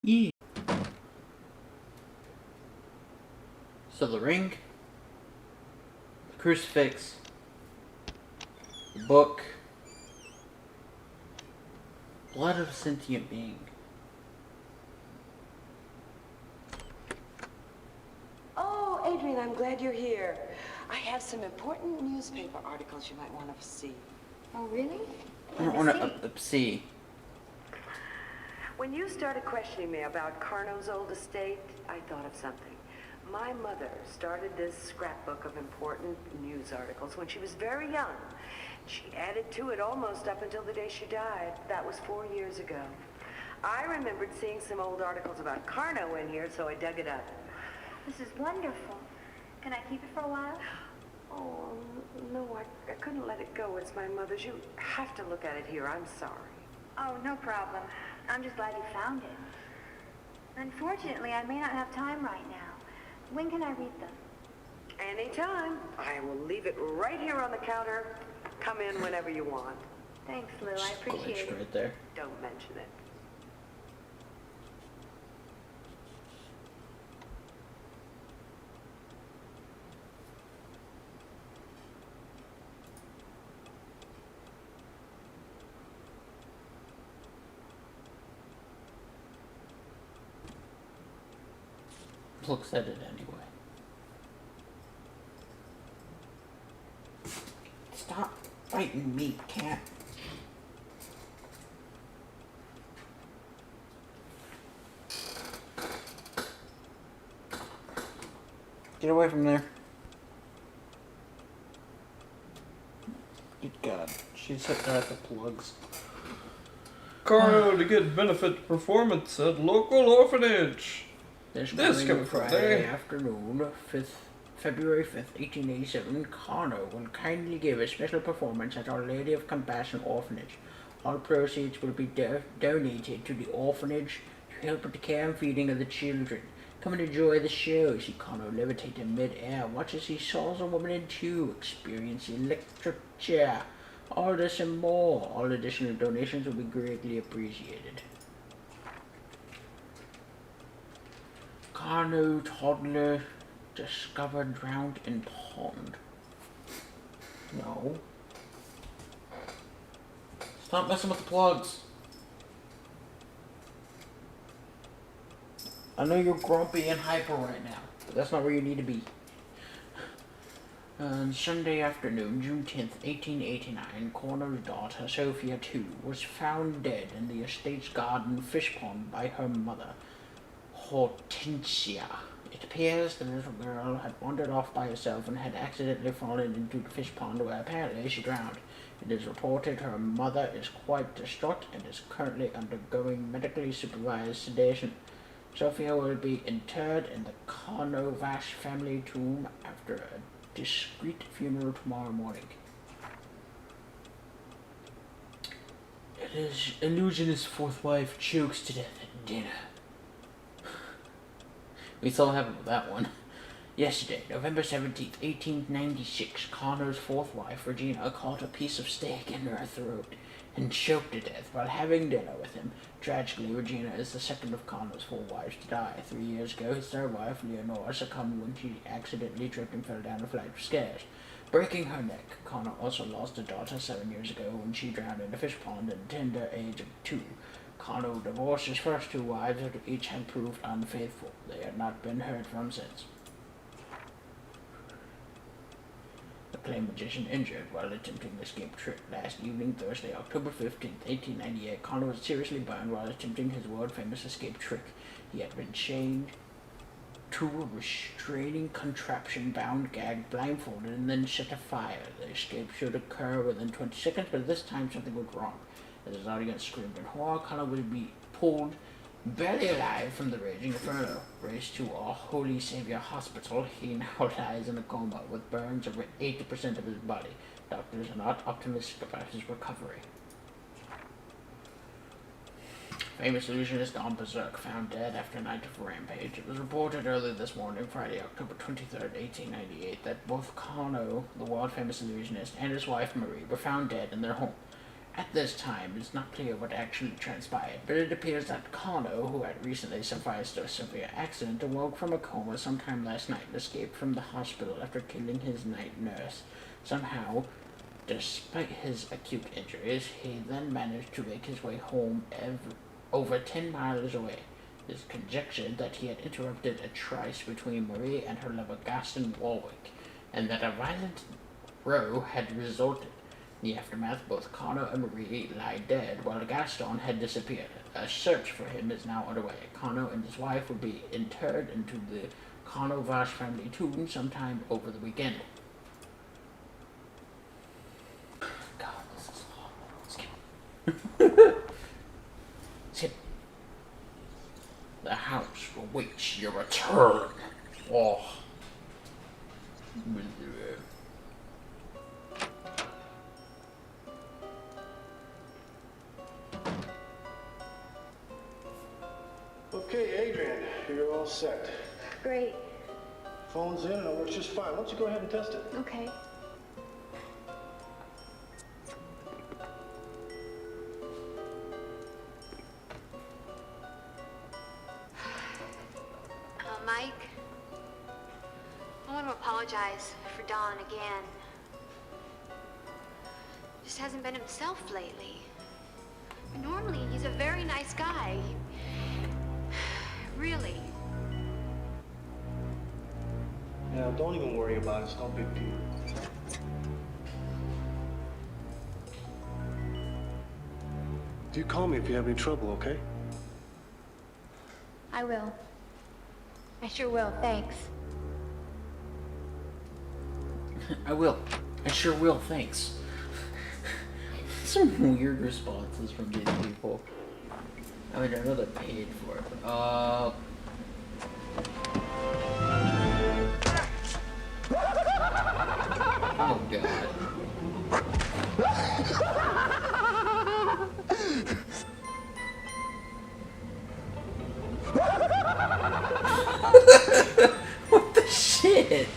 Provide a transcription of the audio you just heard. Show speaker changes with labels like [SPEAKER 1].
[SPEAKER 1] Yeah. So the ring, the crucifix, the book, blood of a sentient being.
[SPEAKER 2] Oh, Adrian, I'm glad you're here. I have some important newspaper articles you might want to see.
[SPEAKER 3] Oh, really?
[SPEAKER 1] I don't want to see.
[SPEAKER 2] When you started questioning me about Carno's old estate, I thought of something. My mother started this scrapbook of important news articles when she was very young. She added to it almost up until the day she died. That was 4 years ago. I remembered seeing some old articles about Carno in here, so I dug it up.
[SPEAKER 3] This is wonderful. Can I keep it for a while?
[SPEAKER 2] Oh, no, I couldn't let it go. It's my mother's. You have to look at it here. I'm sorry.
[SPEAKER 3] Oh, no problem. I'm just glad you found it. Unfortunately, I may not have time right now. When can I read them?
[SPEAKER 2] Anytime. I will leave it right here on the counter. Come in whenever you want.
[SPEAKER 3] Thanks, Lou. I appreciate it.
[SPEAKER 1] Right there.
[SPEAKER 2] Don't mention it.
[SPEAKER 1] Looks at it anyway. Stop fighting me, cat. Get away from there. Good God. She's hitting at the plugs.
[SPEAKER 4] Carno to get benefit performance at local orphanage.
[SPEAKER 1] This
[SPEAKER 4] coming
[SPEAKER 1] Friday afternoon, February 5th, 1887, Carno will kindly give a special performance at Our Lady of Compassion Orphanage. All proceeds will be donated to the orphanage to help with the care and feeding of the children. Come and enjoy the show. See Carno levitate in mid-air. Watch as he saws a woman in two. Experience electric chair. All this and more. All additional donations will be greatly appreciated. Carno toddler discovered drowned in pond. No. Stop messing with the plugs. I know you're grumpy and hyper right now, but that's not where you need to be. On Sunday afternoon, June 10th, 1889, Carno's daughter, Sophia II, was found dead in the estate's garden fish pond by her mother, Hortensia. It appears the little girl had wandered off by herself and had accidentally fallen into the fish pond where apparently she drowned. It is reported her mother is quite distraught and is currently undergoing medically supervised sedation. Sophia will be interred in the Carnovash family tomb after a discreet funeral tomorrow morning. His illusionist fourth wife chokes to death at dinner. We still have that one. Yesterday, November 17th, 1896, Carno's fourth wife, Regina, caught a piece of steak in her throat and choked to death while having dinner with him. Tragically, Regina is the second of Carno's four wives to die. 3 years ago, his third wife, Leonora, succumbed when she accidentally tripped and fell down a flight of stairs, breaking her neck. Carno also lost a daughter 7 years ago when she drowned in a fish pond at the tender age of 2. Carno divorced his first two wives, who each had proved unfaithful. They had not been heard from since. The clay magician injured while attempting the escape trick. Last evening, Thursday, October 15th, 1898, Carno was seriously burned while attempting his world-famous escape trick. He had been chained to a restraining contraption, bound, gagged, blindfolded, and then set afire. The escape should occur within 20 seconds, but this time something went wrong. As his audience screamed in horror, Carno would be pulled barely alive from the raging inferno. Raced to Our Holy Savior Hospital, he now lies in a coma with burns over 80% of his body. Doctors are not optimistic about his recovery. Famous illusionist gone berserk, found dead after a night of rampage. It was reported early this morning, Friday, October 23rd, 1898, that both Carno, the world-famous illusionist, and his wife Marie were found dead in their home. At this time, it's not clear what actually transpired, but it appears that Kano, who had recently survived a severe accident, awoke from a coma sometime last night and escaped from the hospital after killing his night nurse. Somehow, despite his acute injuries, he then managed to make his way home over 10 miles away. It is conjectured that he had interrupted a tryst between Marie and her lover Gaston Warwick, and that a violent row had resulted. In the aftermath, both Kano and Marie lie dead, while Gaston had disappeared. A search for him is now underway. Kano and his wife will be interred into the Kano Vash family tomb sometime over the weekend. God, this is long. Skip. Skip. The house awaits your return. Oh.
[SPEAKER 5] Okay, Adrian, you're all set.
[SPEAKER 3] Great.
[SPEAKER 5] Phone's in and it works just fine. Why don't you go ahead and test it?
[SPEAKER 3] Okay. Mike, I want to apologize for Don again. Just hasn't been himself lately. Normally, he's a very nice guy. Really.
[SPEAKER 5] Yeah, don't even worry about it. It's no big deal. Do call me if you have any trouble, okay?
[SPEAKER 3] I will. I sure will, thanks.
[SPEAKER 1] I will. I sure will, thanks. Some weird responses from these people. I mean, I know they're paid for it, but, oh, God. What the shit?